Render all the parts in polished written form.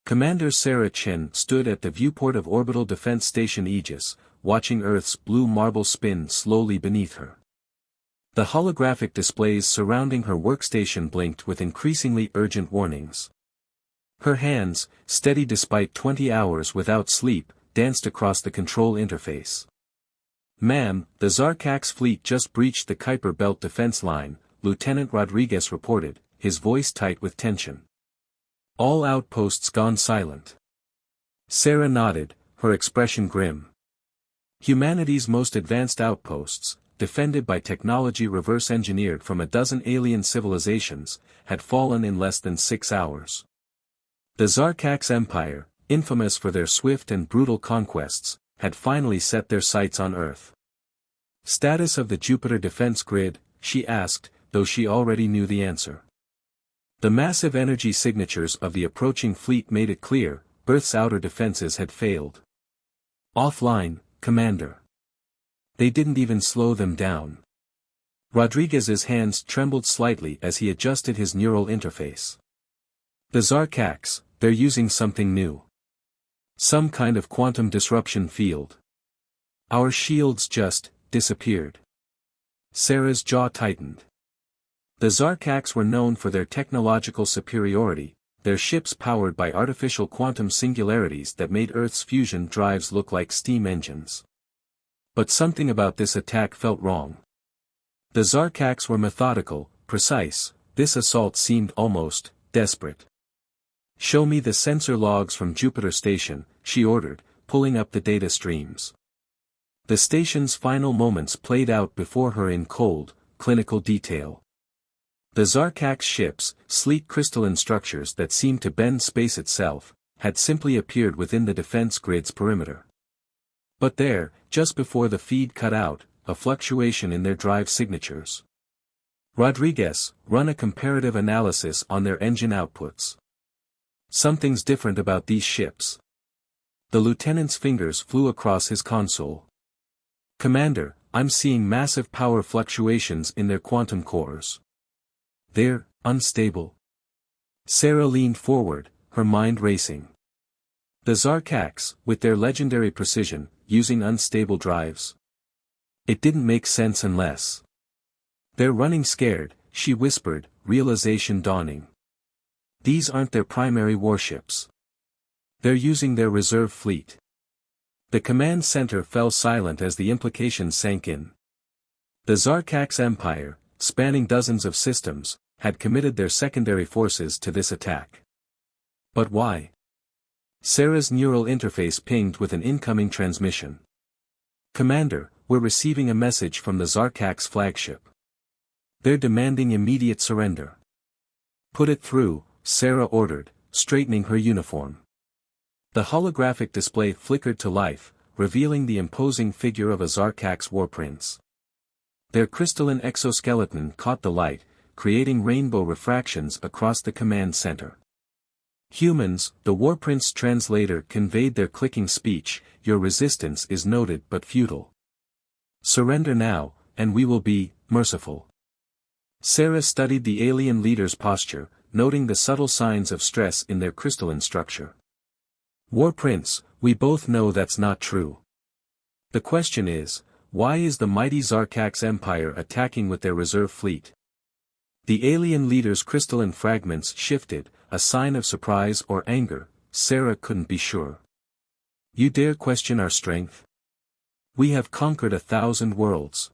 Commander Sarah Chen stood at the viewport of Orbital Defense Station Aegis, watching Earth's blue marble spin slowly beneath her. The holographic displays surrounding her workstation blinked with increasingly urgent warnings. Her hands, steady despite 20 hours without sleep, danced across the control interface. "Ma'am, the Zarkax fleet just breached the Kuiper Belt defense line," Lieutenant Rodriguez reported, his voice tight with tension. "All outposts gone silent." Sarah nodded, her expression grim. Humanity's most advanced outposts, defended by technology reverse-engineered from a dozen alien civilizations, had fallen in less than 6 hours. The Zarkax Empire, infamous for their swift and brutal conquests, had finally set their sights on Earth. "Status of the Jupiter defense grid?" she asked, though she already knew the answer. The massive energy signatures of the approaching fleet made it clear, Earth's outer defenses had failed. "Offline, Commander." They didn't even slow them down. Rodriguez's hands trembled slightly as he adjusted his neural interface. "The Zarkax, they're using something new. Some kind of quantum disruption field. Our shields just disappeared." Sarah's jaw tightened. The Zarkax were known for their technological superiority, their ships powered by artificial quantum singularities that made Earth's fusion drives look like steam engines. But something about this attack felt wrong. The Zarkax were methodical, precise, this assault seemed almost desperate. "Show me the sensor logs from Jupiter Station," she ordered, pulling up the data streams. The station's final moments played out before her in cold, clinical detail. The Zarkax ships, sleek crystalline structures that seemed to bend space itself, had simply appeared within the defense grid's perimeter. But there, just before the feed cut out, a fluctuation in their drive signatures. "Rodriguez, run a comparative analysis on their engine outputs. Something's different about these ships." The lieutenant's fingers flew across his console. "Commander, I'm seeing massive power fluctuations in their quantum cores. They're unstable." Sarah leaned forward, her mind racing. The Zarkax, with their legendary precision, using unstable drives. It didn't make sense unless. "They're running scared," she whispered, realization dawning. "These aren't their primary warships. They're using their reserve fleet." The command center fell silent as the implications sank in. The Zarkax Empire, spanning dozens of systems, had committed their secondary forces to this attack. But why? Sarah's neural interface pinged with an incoming transmission. "Commander, we're receiving a message from the Zarkax flagship. They're demanding immediate surrender." "Put it through," Sarah ordered, straightening her uniform. The holographic display flickered to life, revealing the imposing figure of a Zarkax warprince. Their crystalline exoskeleton caught the light, creating rainbow refractions across the command center. "Humans," the warprince translator conveyed their clicking speech, "your resistance is noted but futile. Surrender now, and we will be merciful." Sarah studied the alien leader's posture, noting the subtle signs of stress in their crystalline structure. "Warprince, we both know that's not true. The question is, why is the mighty Zarkax Empire attacking with their reserve fleet?" The alien leader's crystalline fragments shifted, a sign of surprise or anger, Sarah couldn't be sure. "You dare question our strength? We have conquered 1,000 worlds."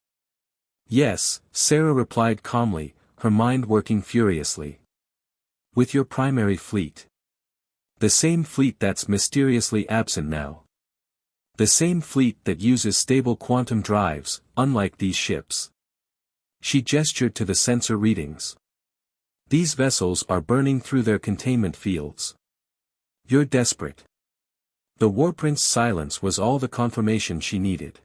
"Yes," Sarah replied calmly, her mind working furiously. "With your primary fleet. The same fleet that's mysteriously absent now. The same fleet that uses stable quantum drives, unlike these ships." She gestured to the sensor readings. "These vessels are burning through their containment fields. You're desperate." The warprince's silence was all the confirmation she needed.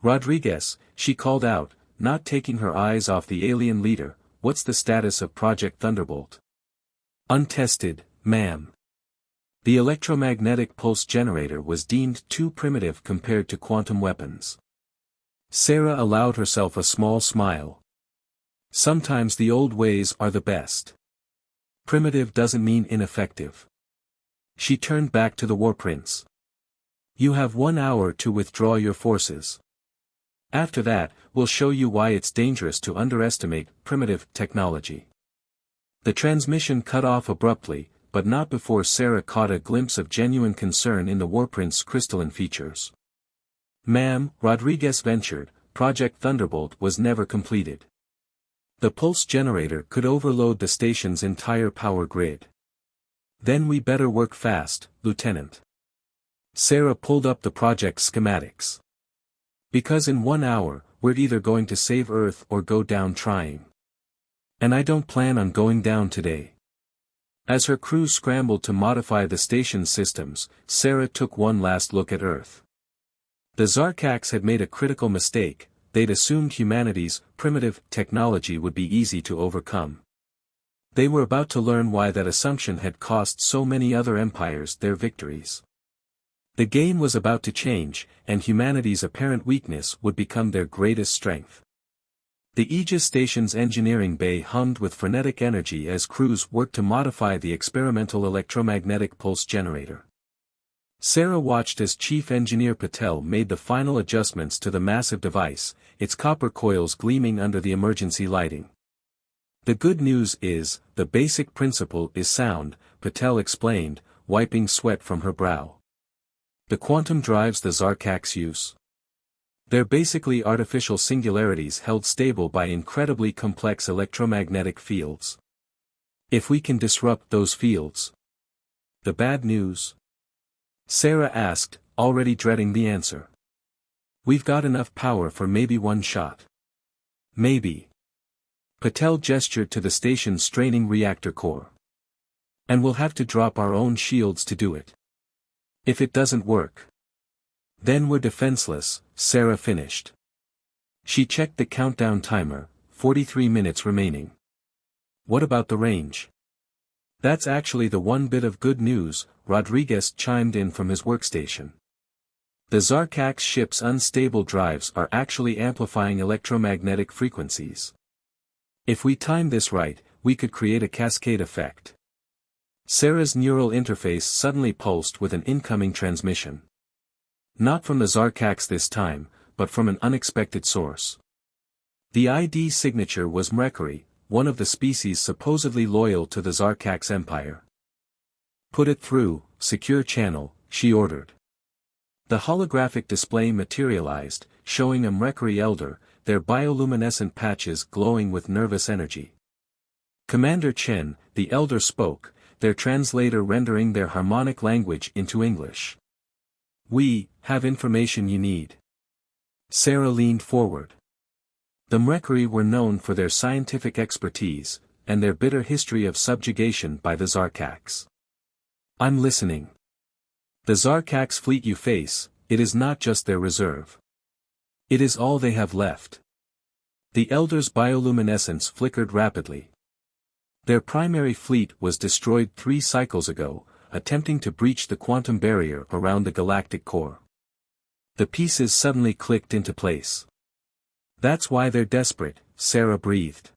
"Rodriguez," she called out, not taking her eyes off the alien leader, "what's the status of Project Thunderbolt?" "Untested, ma'am. The electromagnetic pulse generator was deemed too primitive compared to quantum weapons." Sarah allowed herself a small smile. Sometimes the old ways are the best. Primitive doesn't mean ineffective. She turned back to the war prince. You have 1 hour to withdraw your forces. After that, we'll show you why it's dangerous to underestimate primitive technology. The transmission cut off abruptly, but not before Sarah caught a glimpse of genuine concern in the warprince's crystalline features. "Ma'am," Rodriguez ventured, Project Thunderbolt was never completed. The pulse generator could overload the station's entire power grid. Then we better work fast, Lieutenant. Sarah pulled up the project schematics. Because in 1 hour, we're either going to save Earth or go down trying. And I don't plan on going down today. As her crew scrambled to modify the station's systems, Sarah took one last look at Earth. The Zarkax had made a critical mistake. They'd assumed humanity's primitive technology would be easy to overcome. They were about to learn why that assumption had cost so many other empires their victories. The game was about to change, and humanity's apparent weakness would become their greatest strength. The Aegis station's engineering bay hummed with frenetic energy as crews worked to modify the experimental electromagnetic pulse generator. Sarah watched as Chief Engineer Patel made the final adjustments to the massive device, its copper coils gleaming under the emergency lighting. The good news is, the basic principle is sound, Patel explained, wiping sweat from her brow. The quantum drives the Zarkax use. They're basically artificial singularities held stable by incredibly complex electromagnetic fields. If we can disrupt those fields. The bad news? Sarah asked, already dreading the answer. We've got enough power for maybe one shot. Maybe. Patel gestured to the station's straining reactor core. And we'll have to drop our own shields to do it. If it doesn't work. Then we're defenseless, Sarah finished. She checked the countdown timer, 43 minutes remaining. What about the range? That's actually the one bit of good news, Rodriguez chimed in from his workstation. The Zarkax ship's unstable drives are actually amplifying electromagnetic frequencies. If we time this right, we could create a cascade effect. Sarah's neural interface suddenly pulsed with an incoming transmission. Not from the Zarkax this time, but from an unexpected source. The ID signature was Mercury, one of the species supposedly loyal to the Zarkax Empire. Put it through, secure channel, she ordered. The holographic display materialized, showing a Mercury elder, their bioluminescent patches glowing with nervous energy. Commander Chen, the elder spoke, their translator rendering their harmonic language into English. We have information you need. Sarah leaned forward. The Mercury were known for their scientific expertise, and their bitter history of subjugation by the Zarkax. I'm listening. The Zarkax fleet you face, it is not just their reserve. It is all they have left. The Elder's bioluminescence flickered rapidly. Their primary fleet was destroyed 3 cycles ago, attempting to breach the quantum barrier around the galactic core. The pieces suddenly clicked into place. That's why they're desperate, Sarah breathed.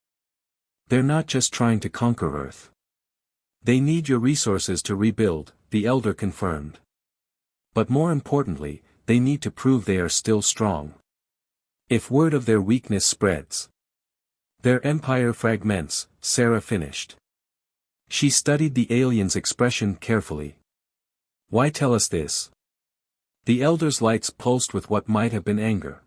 They're not just trying to conquer Earth. They need your resources to rebuild, the Elder confirmed. But more importantly, they need to prove they are still strong. If word of their weakness spreads, their empire fragments, Sarah finished. She studied the alien's expression carefully. Why tell us this? The Elder's lights pulsed with what might have been anger.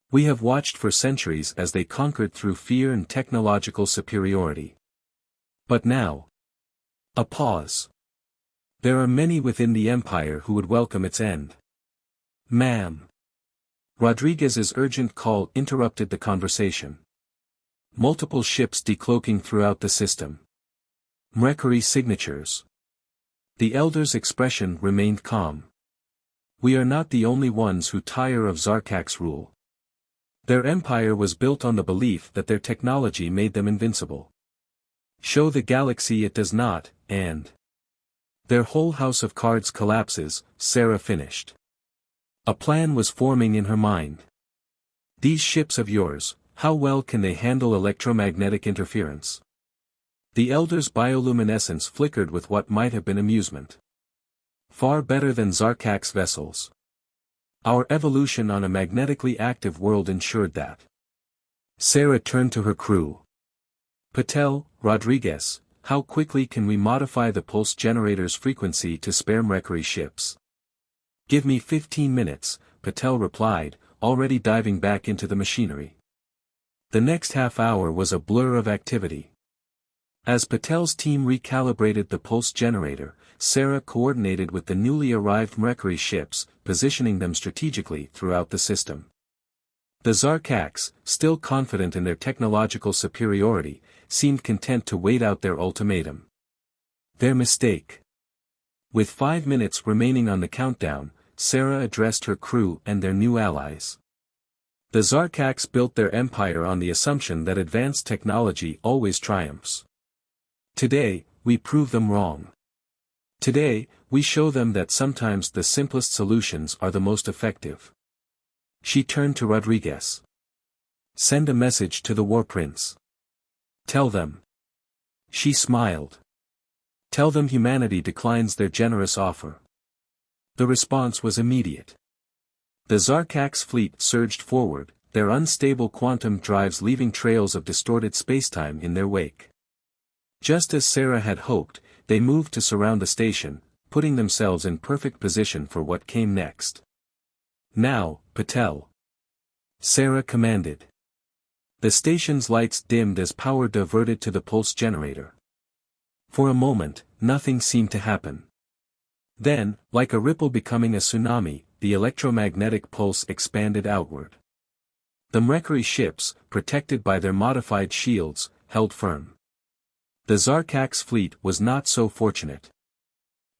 We have watched for centuries as they conquered through fear and technological superiority. But now, a pause. There are many within the Empire who would welcome its end. Ma'am. Rodriguez's urgent call interrupted the conversation. Multiple ships decloaking throughout the system. Mercury signatures. The Elder's expression remained calm. We are not the only ones who tire of Zarkax rule. Their empire was built on the belief that their technology made them invincible. Show the galaxy it does not, and their whole house of cards collapses, Sarah finished. A plan was forming in her mind. These ships of yours, how well can they handle electromagnetic interference? The Elder's bioluminescence flickered with what might have been amusement. Far better than Zarkak's vessels. Our evolution on a magnetically active world ensured that. Sarah turned to her crew. Patel, Rodriguez, how quickly can we modify the pulse generator's frequency to spare Mercury ships? Give me 15 minutes, Patel replied, already diving back into the machinery. The next half hour was a blur of activity. As Patel's team recalibrated the pulse generator, Sarah coordinated with the newly arrived Mercury ships, positioning them strategically throughout the system. The Zarkaks, still confident in their technological superiority, seemed content to wait out their ultimatum. Their mistake. With 5 minutes remaining on the countdown, Sarah addressed her crew and their new allies. The Zarkaks built their empire on the assumption that advanced technology always triumphs. Today, we prove them wrong. Today, we show them that sometimes the simplest solutions are the most effective. She turned to Rodriguez. Send a message to the War Prince. Tell them. She smiled. Tell them humanity declines their generous offer. The response was immediate. The Zarkaks' fleet surged forward, their unstable quantum drives leaving trails of distorted spacetime in their wake. Just as Sarah had hoped, they moved to surround the station, putting themselves in perfect position for what came next. Now, Patel. Sarah commanded. The station's lights dimmed as power diverted to the pulse generator. For a moment, nothing seemed to happen. Then, like a ripple becoming a tsunami, the electromagnetic pulse expanded outward. The Mercury ships, protected by their modified shields, held firm. The Zarkaks' fleet was not so fortunate.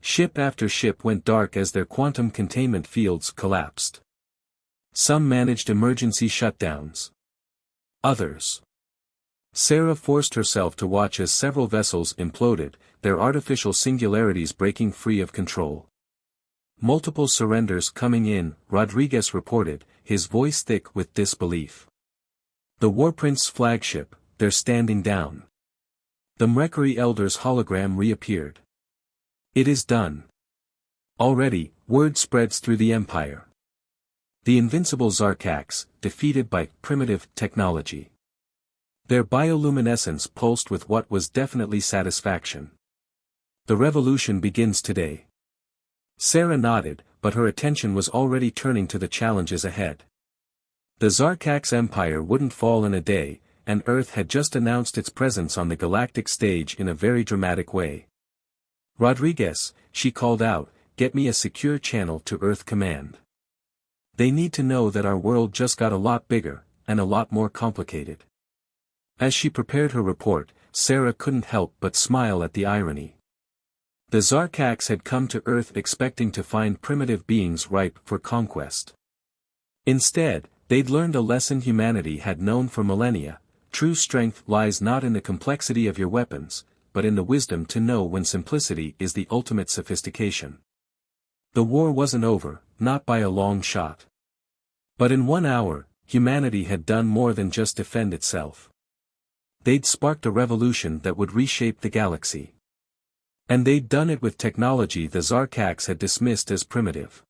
Ship after ship went dark as their quantum containment fields collapsed. Some managed emergency shutdowns. Others. Sarah forced herself to watch as several vessels imploded, their artificial singularities breaking free of control. Multiple surrenders coming in, Rodriguez reported, his voice thick with disbelief. The Warprince's flagship, they're standing down. The Mercury Elder's hologram reappeared. It is done. Already, word spreads through the Empire. The invincible Zarkaks, defeated by primitive technology. Their bioluminescence pulsed with what was definitely satisfaction. The revolution begins today. Sarah nodded, but her attention was already turning to the challenges ahead. The Zarkaks' empire wouldn't fall in a day, and Earth had just announced its presence on the galactic stage in a very dramatic way. Rodriguez, she called out, get me a secure channel to Earth Command. They need to know that our world just got a lot bigger, and a lot more complicated. As she prepared her report, Sarah couldn't help but smile at the irony. The Zarkaks had come to Earth expecting to find primitive beings ripe for conquest. Instead, they'd learned a lesson humanity had known for millennia: true strength lies not in the complexity of your weapons, but in the wisdom to know when simplicity is the ultimate sophistication. The war wasn't over, not by a long shot. But in 1 hour, humanity had done more than just defend itself. They'd sparked a revolution that would reshape the galaxy. And they'd done it with technology the Zarkaks had dismissed as primitive.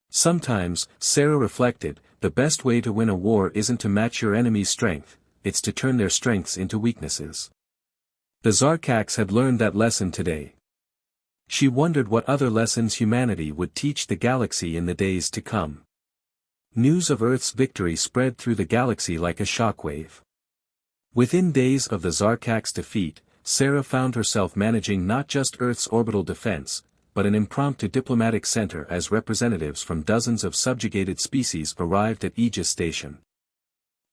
Sometimes, Sarah reflected, the best way to win a war isn't to match your enemy's strength, it's to turn their strengths into weaknesses. The Zarkaks had learned that lesson today. She wondered what other lessons humanity would teach the galaxy in the days to come. News of Earth's victory spread through the galaxy like a shockwave. Within days of the Zarkaks' defeat, Sarah found herself managing not just Earth's orbital defense, but an impromptu diplomatic center as representatives from dozens of subjugated species arrived at Aegis Station.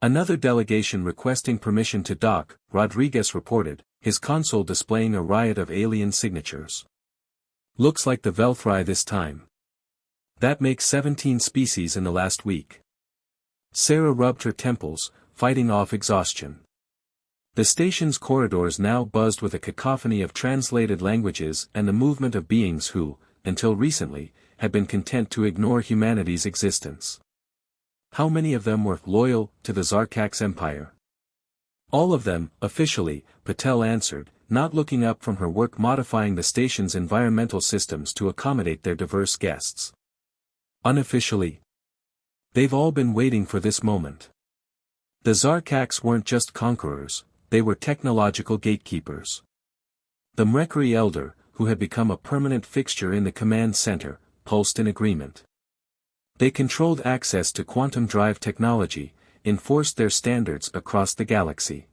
Another delegation requesting permission to dock, Rodriguez reported, his console displaying a riot of alien signatures. Looks like the Velthri this time. That makes 17 species in the last week. Sarah rubbed her temples, fighting off exhaustion. The station's corridors now buzzed with a cacophony of translated languages and the movement of beings who, until recently, had been content to ignore humanity's existence. How many of them were loyal to the Zarkaks' empire? All of them, officially, Patel answered, not looking up from her work modifying the station's environmental systems to accommodate their diverse guests. Unofficially, they've all been waiting for this moment. The Zarkaks weren't just conquerors, they were technological gatekeepers. The Mrekkari Elder, who had become a permanent fixture in the command center, pulsed in agreement. They controlled access to quantum drive technology, enforced their standards across the galaxy.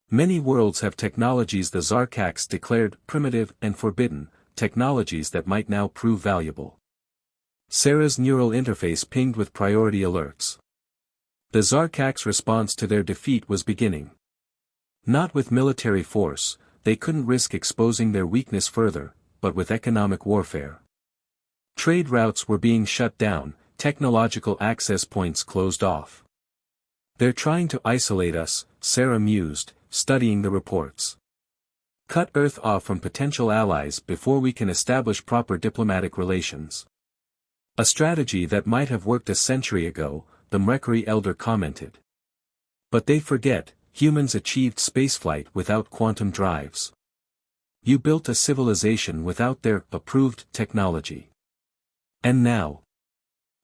Many worlds have technologies the Zarkaks declared primitive and forbidden, technologies that might now prove valuable. Sarah's neural interface pinged with priority alerts. The Zarkaks' response to their defeat was beginning. Not with military force, they couldn't risk exposing their weakness further, but with economic warfare. Trade routes were being shut down, technological access points closed off. They're trying to isolate us, Sarah mused, studying the reports. Cut Earth off from potential allies before we can establish proper diplomatic relations. A strategy that might have worked a century ago, the Mrekkari Elder commented. But they forget, humans achieved spaceflight without quantum drives. You built a civilization without their approved technology. And now?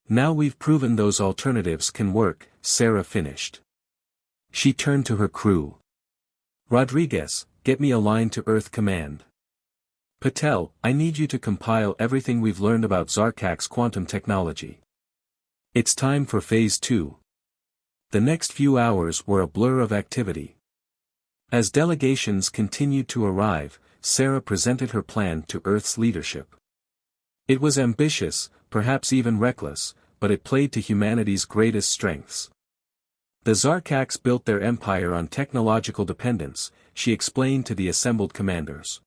Now we've proven those alternatives can work, Sarah finished. She turned to her crew. Rodriguez, get me a line to Earth Command. Patel, I need you to compile everything we've learned about Zarkak's quantum technology. It's time for Phase 2. The next few hours were a blur of activity. As delegations continued to arrive, Sarah presented her plan to Earth's leadership. It was ambitious, perhaps even reckless, but it played to humanity's greatest strengths. The Zarkaks built their empire on technological dependence, she explained to the assembled commanders.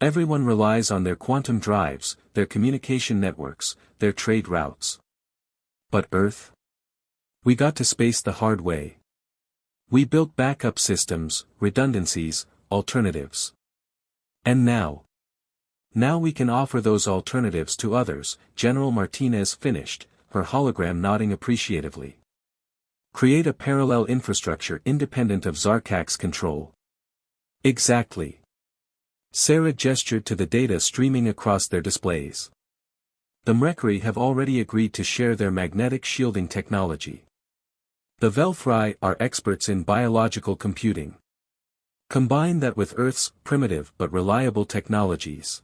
Everyone relies on their quantum drives, their communication networks, their trade routes. But Earth? We got to space the hard way. We built backup systems, redundancies, alternatives. And now? Now we can offer those alternatives to others, General Martinez finished, her hologram nodding appreciatively. Create a parallel infrastructure independent of Zarkak's control. Exactly. Sarah gestured to the data streaming across their displays. The Mrekkari have already agreed to share their magnetic shielding technology. The Velfry are experts in biological computing. Combine that with Earth's primitive but reliable technologies.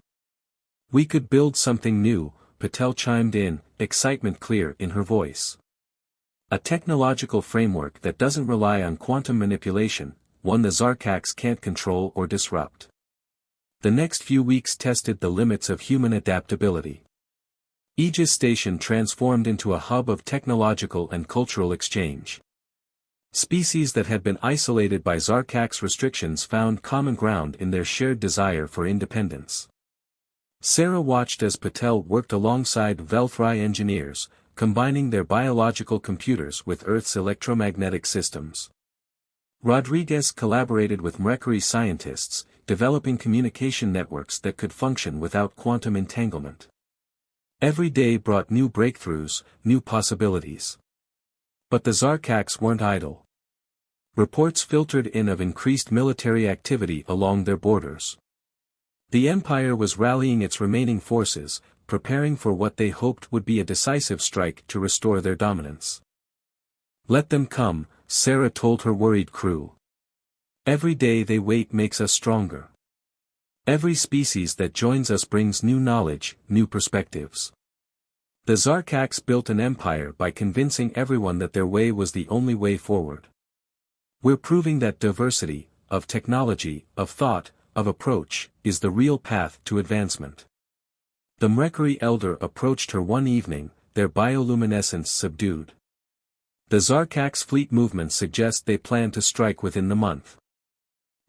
We could build something new, Patel chimed in, excitement clear in her voice. A technological framework that doesn't rely on quantum manipulation, one the Zarkaks can't control or disrupt. The next few weeks tested the limits of human adaptability. Aegis Station transformed into a hub of technological and cultural exchange. Species that had been isolated by Zarkak's restrictions found common ground in their shared desire for independence. Sarah watched as Patel worked alongside Velfry engineers, combining their biological computers with Earth's electromagnetic systems. Rodriguez collaborated with Mrekkari scientists, developing communication networks that could function without quantum entanglement. Every day brought new breakthroughs, new possibilities. But the Zarkaks weren't idle. Reports filtered in of increased military activity along their borders. The Empire was rallying its remaining forces, preparing for what they hoped would be a decisive strike to restore their dominance. Let them come, Sarah told her worried crew. Every day they wait makes us stronger. Every species that joins us brings new knowledge, new perspectives. The Zarkaks built an empire by convincing everyone that their way was the only way forward. We're proving that diversity, of technology, of thought, of approach, is the real path to advancement. The Mrekkari Elder approached her one evening, their bioluminescence subdued. The Zarkaks' fleet movements suggest they plan to strike within the month.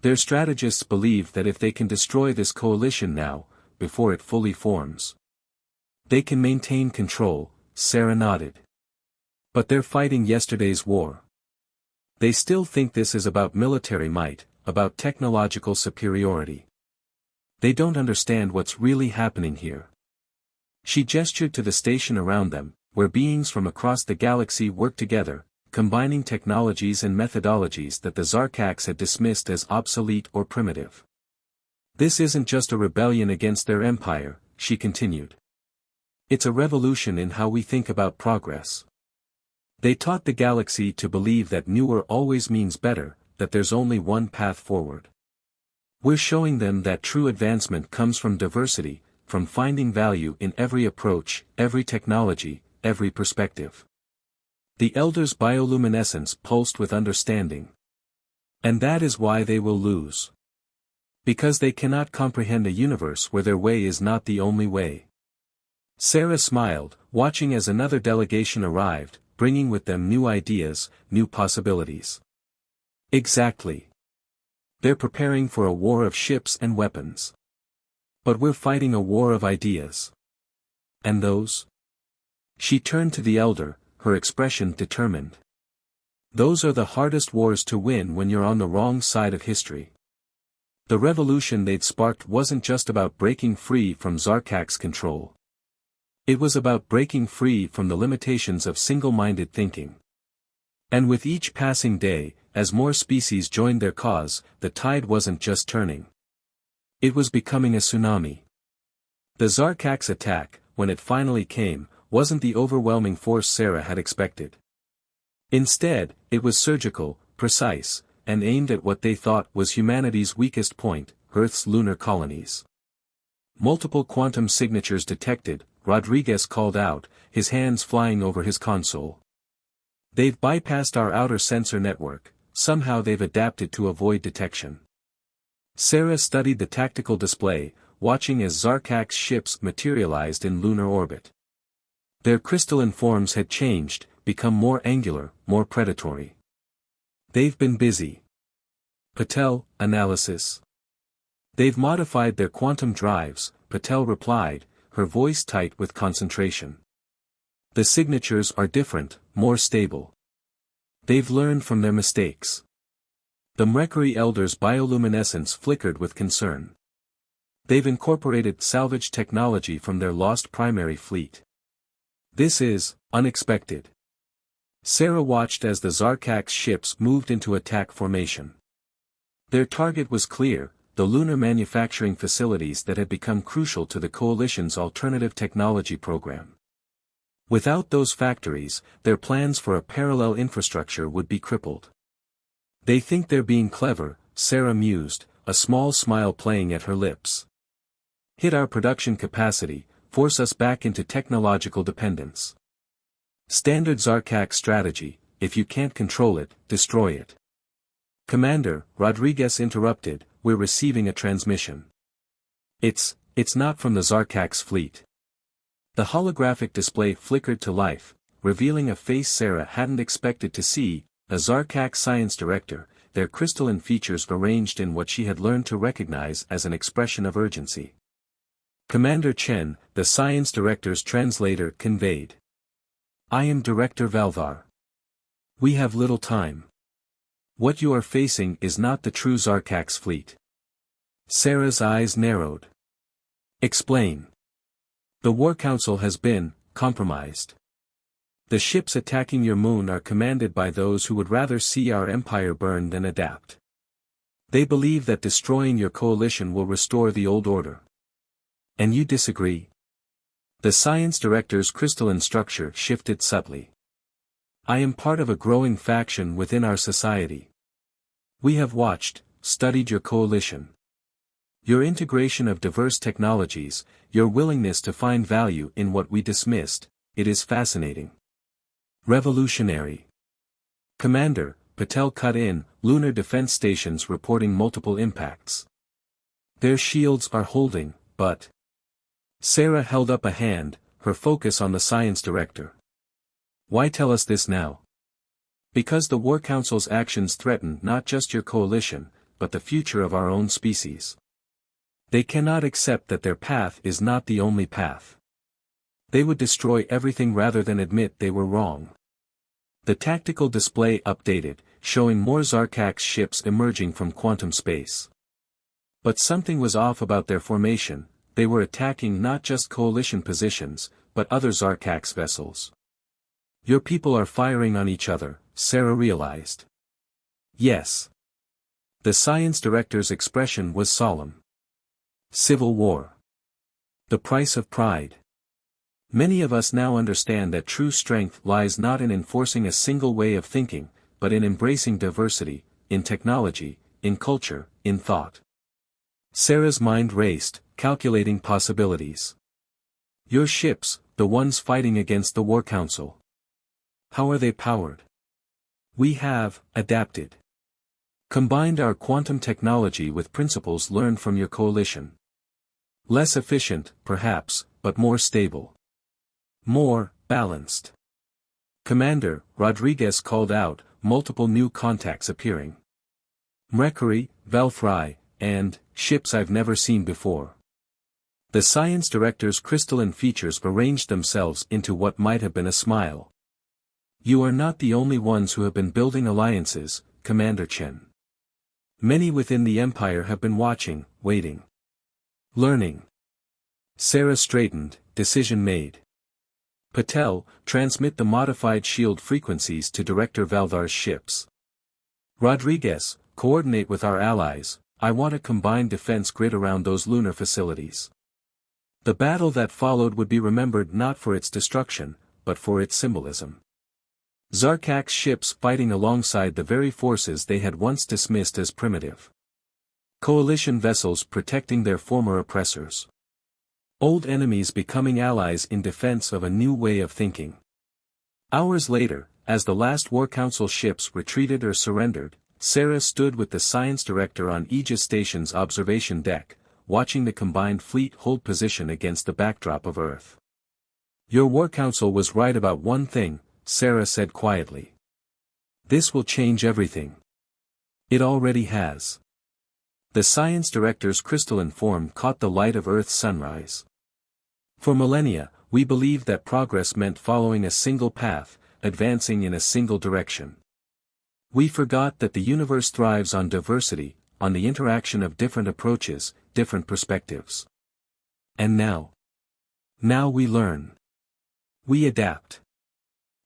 Their strategists believe that if they can destroy this coalition now, before it fully forms, they can maintain control, Sarah nodded. But they're fighting yesterday's war. They still think this is about military might, about technological superiority. They don't understand what's really happening here. She gestured to the station around them, where beings from across the galaxy work together, combining technologies and methodologies that the Zarkaks had dismissed as obsolete or primitive. This isn't just a rebellion against their empire, she continued. It's a revolution in how we think about progress. They taught the galaxy to believe that newer always means better, that there's only one path forward. We're showing them that true advancement comes from diversity, from finding value in every approach, every technology, every perspective. The Elders' bioluminescence pulsed with understanding. And that is why they will lose. Because they cannot comprehend a universe where their way is not the only way. Sarah smiled, watching as another delegation arrived, bringing with them new ideas, new possibilities. Exactly. They're preparing for a war of ships and weapons. But we're fighting a war of ideas. And those? She turned to the elder, her expression determined. Those are the hardest wars to win when you're on the wrong side of history. The revolution they'd sparked wasn't just about breaking free from Zarkak's control. It was about breaking free from the limitations of single-minded thinking. And with each passing day, as more species joined their cause, the tide wasn't just turning. It was becoming a tsunami. The Zarkak's attack, when it finally came, wasn't the overwhelming force Sarah had expected. Instead, it was surgical, precise, and aimed at what they thought was humanity's weakest point, Earth's lunar colonies. Multiple quantum signatures detected, Rodriguez called out, his hands flying over his console. They've bypassed our outer sensor network, somehow they've adapted to avoid detection. Sarah studied the tactical display, watching as Zarkak's ships materialized in lunar orbit. Their crystalline forms had changed, become more angular, more predatory. They've been busy. Patel, analysis. They've modified their quantum drives, Patel replied, her voice tight with concentration. The signatures are different, more stable. They've learned from their mistakes. The Mercury Elders' bioluminescence flickered with concern. They've incorporated salvage technology from their lost primary fleet. This is unexpected. Sarah watched as the Zarkak's ships moved into attack formation. Their target was clear, the lunar manufacturing facilities that had become crucial to the Coalition's alternative technology program. Without those factories, their plans for a parallel infrastructure would be crippled. They think they're being clever, Sarah mused, a small smile playing at her lips. Hit our production capacity, force us back into technological dependence. Standard Zarkak strategy, if you can't control it, destroy it. Commander, Rodriguez interrupted, we're receiving a transmission. It's not from the Zarkak's fleet. The holographic display flickered to life, revealing a face Sarah hadn't expected to see, a Zarkak science director, their crystalline features arranged in what she had learned to recognize as an expression of urgency. Commander Chen, the science director's translator, conveyed. I am Director Valvar. We have little time. What you are facing is not the true Zarkak's fleet. Sarah's eyes narrowed. Explain. The War Council has been compromised. The ships attacking your moon are commanded by those who would rather see our empire burn than adapt. They believe that destroying your coalition will restore the old order. And you disagree? The science director's crystalline structure shifted subtly. I am part of a growing faction within our society. We have watched, studied your coalition. Your integration of diverse technologies, your willingness to find value in what we dismissed, it is fascinating. Revolutionary. Commander, Patel cut in, lunar defense stations reporting multiple impacts. Their shields are holding, but... Sarah held up a hand, her focus on the science director. Why tell us this now? Because the War Council's actions threaten not just your coalition, but the future of our own species. They cannot accept that their path is not the only path. They would destroy everything rather than admit they were wrong. The tactical display updated, showing more Zarkak's ships emerging from quantum space. But something was off about their formation, they were attacking not just coalition positions, but other Zarkak's vessels. Your people are firing on each other, Sarah realized. Yes. The science director's expression was solemn. Civil war. The price of pride. Many of us now understand that true strength lies not in enforcing a single way of thinking, but in embracing diversity, in technology, in culture, in thought. Sarah's mind raced, calculating possibilities. Your ships, the ones fighting against the War Council. How are they powered? We have adapted. Combined our quantum technology with principles learned from your coalition. Less efficient, perhaps, but more stable. More balanced. Commander Rodriguez called out, multiple new contacts appearing. Mercury, Valkyrie, and ships I've never seen before. The science director's crystalline features arranged themselves into what might have been a smile. You are not the only ones who have been building alliances, Commander Chen. Many within the Empire have been watching, waiting. Learning. Sarah straightened, decision made. Patel, transmit the modified shield frequencies to Director Valdar's ships. Rodriguez, coordinate with our allies, I want a combined defense grid around those lunar facilities. The battle that followed would be remembered not for its destruction, but for its symbolism. Zarkak's ships fighting alongside the very forces they had once dismissed as primitive. Coalition vessels protecting their former oppressors. Old enemies becoming allies in defense of a new way of thinking. Hours later, as the last War Council ships retreated or surrendered, Sarah stood with the science director on Aegis Station's observation deck, watching the combined fleet hold position against the backdrop of Earth. Your War Council was right about one thing, Sarah said quietly. This will change everything. It already has. The science director's crystalline form caught the light of Earth's sunrise. For millennia, we believed that progress meant following a single path, advancing in a single direction. We forgot that the universe thrives on diversity, on the interaction of different approaches, different perspectives. And now? Now we learn. We adapt.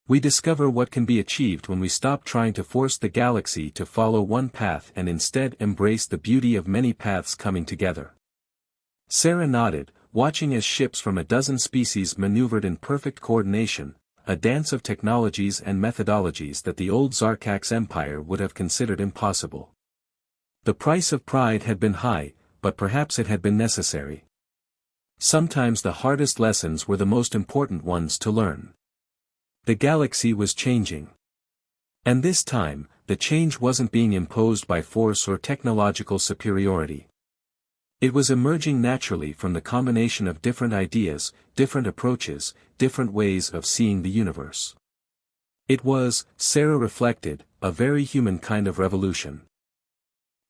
We discover what can be achieved when we stop trying to force the galaxy to follow one path and instead embrace the beauty of many paths coming together. Sarah nodded, watching as ships from a dozen species maneuvered in perfect coordination, a dance of technologies and methodologies that the old Zarkak's empire would have considered impossible. The price of pride had been high, but perhaps it had been necessary. Sometimes the hardest lessons were the most important ones to learn. The galaxy was changing. And this time, the change wasn't being imposed by force or technological superiority. It was emerging naturally from the combination of different ideas, different approaches, different ways of seeing the universe. It was, Sarah reflected, a very human kind of revolution.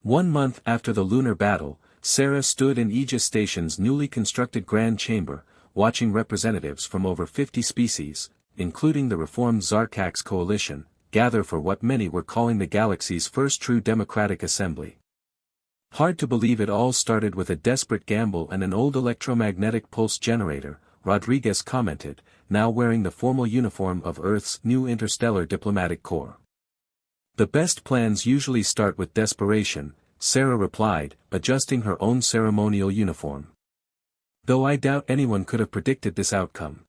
1 month after the lunar battle, Sarah stood in Aegis Station's newly constructed Grand Chamber, watching representatives from over 50 species, including the reformed Zarkak's coalition, gather for what many were calling the galaxy's first true democratic assembly. Hard to believe it all started with a desperate gamble and an old electromagnetic pulse generator, Rodriguez commented, now wearing the formal uniform of Earth's new interstellar diplomatic corps. The best plans usually start with desperation, Sarah replied, adjusting her own ceremonial uniform. Though I doubt anyone could have predicted this outcome.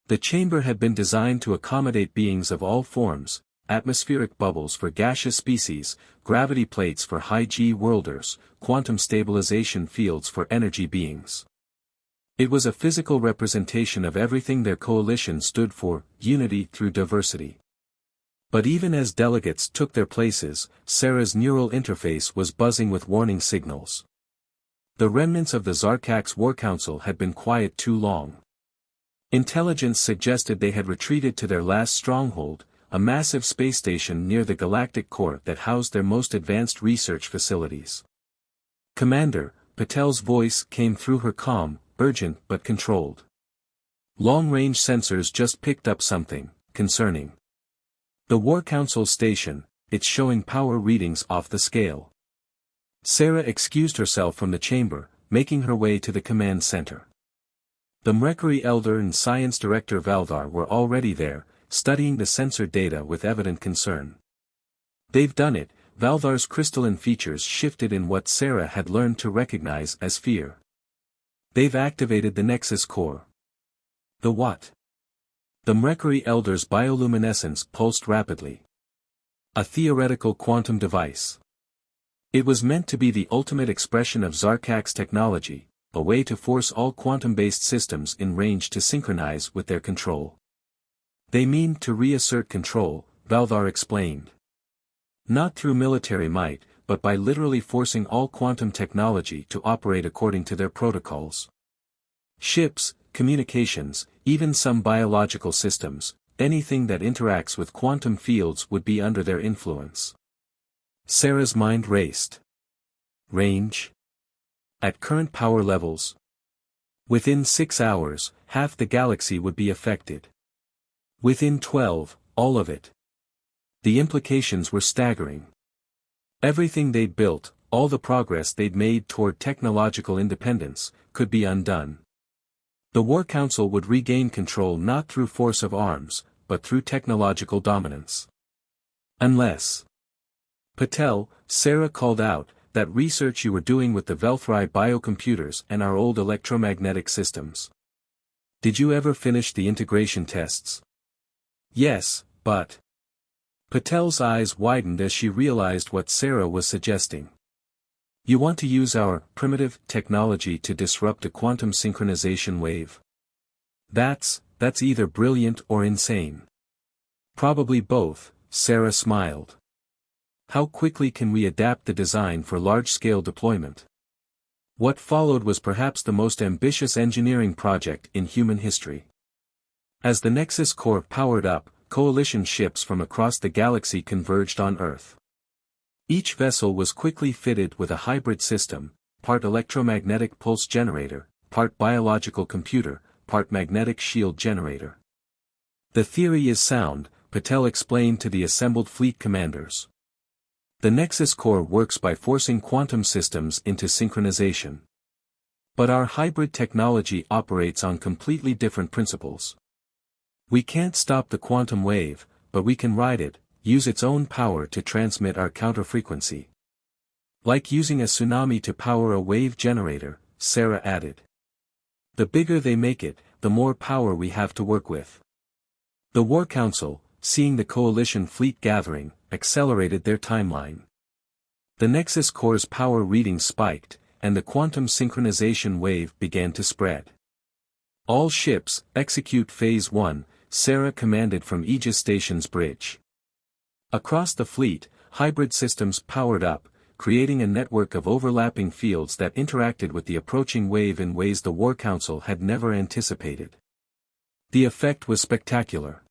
The chamber had been designed to accommodate beings of all forms, atmospheric bubbles for gaseous species, gravity plates for high-G worlders, quantum stabilization fields for energy beings. It was a physical representation of everything their coalition stood for, unity through diversity. But even as delegates took their places, Sarah's neural interface was buzzing with warning signals. The remnants of the Zarkak's War Council had been quiet too long. Intelligence suggested they had retreated to their last stronghold, a massive space station near the Galactic core that housed their most advanced research facilities. Commander, Patel's voice came through her calm, urgent but controlled. Long-range sensors just picked up something concerning. The War Council station, it's showing power readings off the scale. Sarah excused herself from the chamber, making her way to the command center. The Mercury Elder and Science Director Valdar were already there, studying the sensor data with evident concern. They've done it, Valthar's crystalline features shifted in what Sarah had learned to recognize as fear. They've activated the Nexus core. The what? The Mrekkari Elder's bioluminescence pulsed rapidly. A theoretical quantum device. It was meant to be the ultimate expression of Zarkak's technology, a way to force all quantum-based systems in range to synchronize with their control. They mean to reassert control, Valthar explained. Not through military might, but by literally forcing all quantum technology to operate according to their protocols. Ships, communications, even some biological systems, anything that interacts with quantum fields would be under their influence. Sarah's mind raced. Range? At current power levels? Within 6 hours, half the galaxy would be affected. Within 12, all of it. The implications were staggering. Everything they'd built, all the progress they'd made toward technological independence, could be undone. The War Council would regain control not through force of arms, but through technological dominance. Unless. Patel, Sarah called out, that research you were doing with the Velthri biocomputers and our old electromagnetic systems. Did you ever finish the integration tests? Yes, but. Patel's eyes widened as she realized what Sarah was suggesting. You want to use our primitive technology to disrupt a quantum synchronization wave? That's either brilliant or insane. Probably both, Sarah smiled. How quickly can we adapt the design for large-scale deployment? What followed was perhaps the most ambitious engineering project in human history. As the Nexus core powered up, coalition ships from across the galaxy converged on Earth. Each vessel was quickly fitted with a hybrid system, part electromagnetic pulse generator, part biological computer, part magnetic shield generator. The theory is sound, Patel explained to the assembled fleet commanders. The Nexus core works by forcing quantum systems into synchronization. But our hybrid technology operates on completely different principles. We can't stop the quantum wave, but we can ride it, use its own power to transmit our counterfrequency. Like using a tsunami to power a wave generator, Sarah added. The bigger they make it, the more power we have to work with. The War Council, seeing the coalition fleet gathering, accelerated their timeline. The Nexus core's power readings spiked, and the quantum synchronization wave began to spread. All ships, execute Phase 1, Sarah commanded from Aegis Station's bridge. Across the fleet, hybrid systems powered up, creating a network of overlapping fields that interacted with the approaching wave in ways the War Council had never anticipated. The effect was spectacular.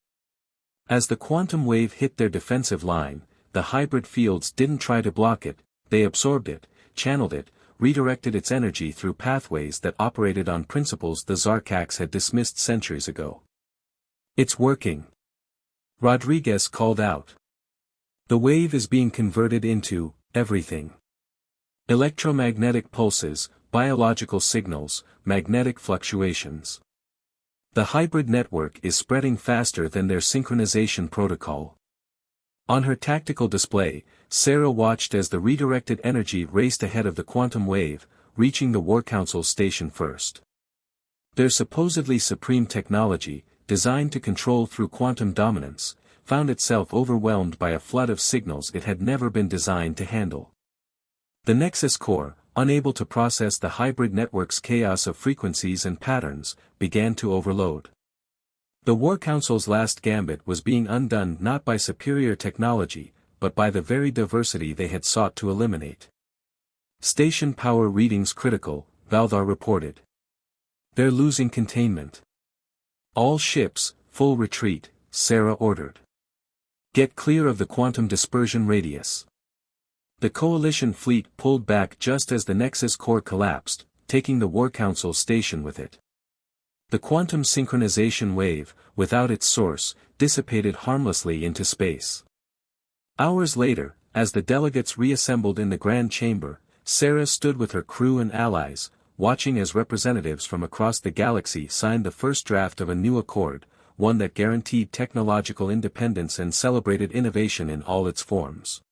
As the quantum wave hit their defensive line, the hybrid fields didn't try to block it, they absorbed it, channeled it, redirected its energy through pathways that operated on principles the Zarkaks had dismissed centuries ago. It's working. Rodriguez called out. The wave is being converted into everything. Electromagnetic pulses, biological signals, magnetic fluctuations. The hybrid network is spreading faster than their synchronization protocol. On her tactical display, Sarah watched as the redirected energy raced ahead of the quantum wave, reaching the War Council station first. Their supposedly supreme technology, designed to control through quantum dominance, found itself overwhelmed by a flood of signals it had never been designed to handle. The Nexus core, unable to process the hybrid network's chaos of frequencies and patterns, began to overload. The War Council's last gambit was being undone not by superior technology, but by the very diversity they had sought to eliminate. Station power readings critical, Valthar reported. They're losing containment. All ships, full retreat, Sarah ordered. Get clear of the quantum dispersion radius. The coalition fleet pulled back just as the Nexus core collapsed, taking the War Council station with it. The quantum synchronization wave, without its source, dissipated harmlessly into space. Hours later, as the delegates reassembled in the Grand Chamber, Sarah stood with her crew and allies, watching as representatives from across the galaxy signed the first draft of a new accord, one that guaranteed technological independence and celebrated innovation in all its forms.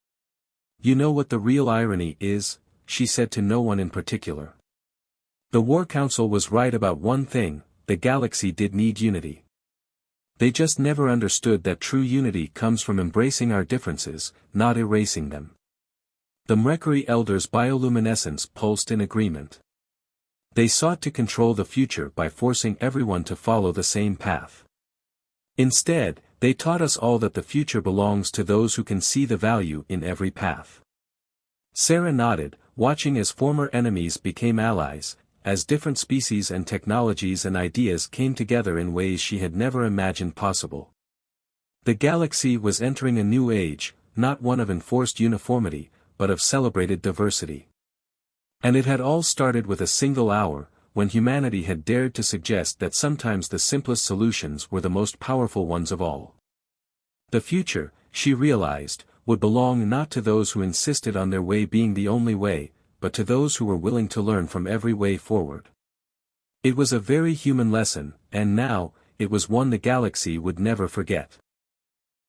You know what the real irony is, she said to no one in particular. The War Council was right about one thing, the galaxy did need unity. They just never understood that true unity comes from embracing our differences, not erasing them. The Mrekkari elders' bioluminescence pulsed in agreement. They sought to control the future by forcing everyone to follow the same path. Instead, they taught us all that the future belongs to those who can see the value in every path. Sarah nodded, watching as former enemies became allies, as different species and technologies and ideas came together in ways she had never imagined possible. The galaxy was entering a new age, not one of enforced uniformity, but of celebrated diversity. And it had all started with a single hour, when humanity had dared to suggest that sometimes the simplest solutions were the most powerful ones of all. The future, she realized, would belong not to those who insisted on their way being the only way, but to those who were willing to learn from every way forward. It was a very human lesson, and now, it was one the galaxy would never forget.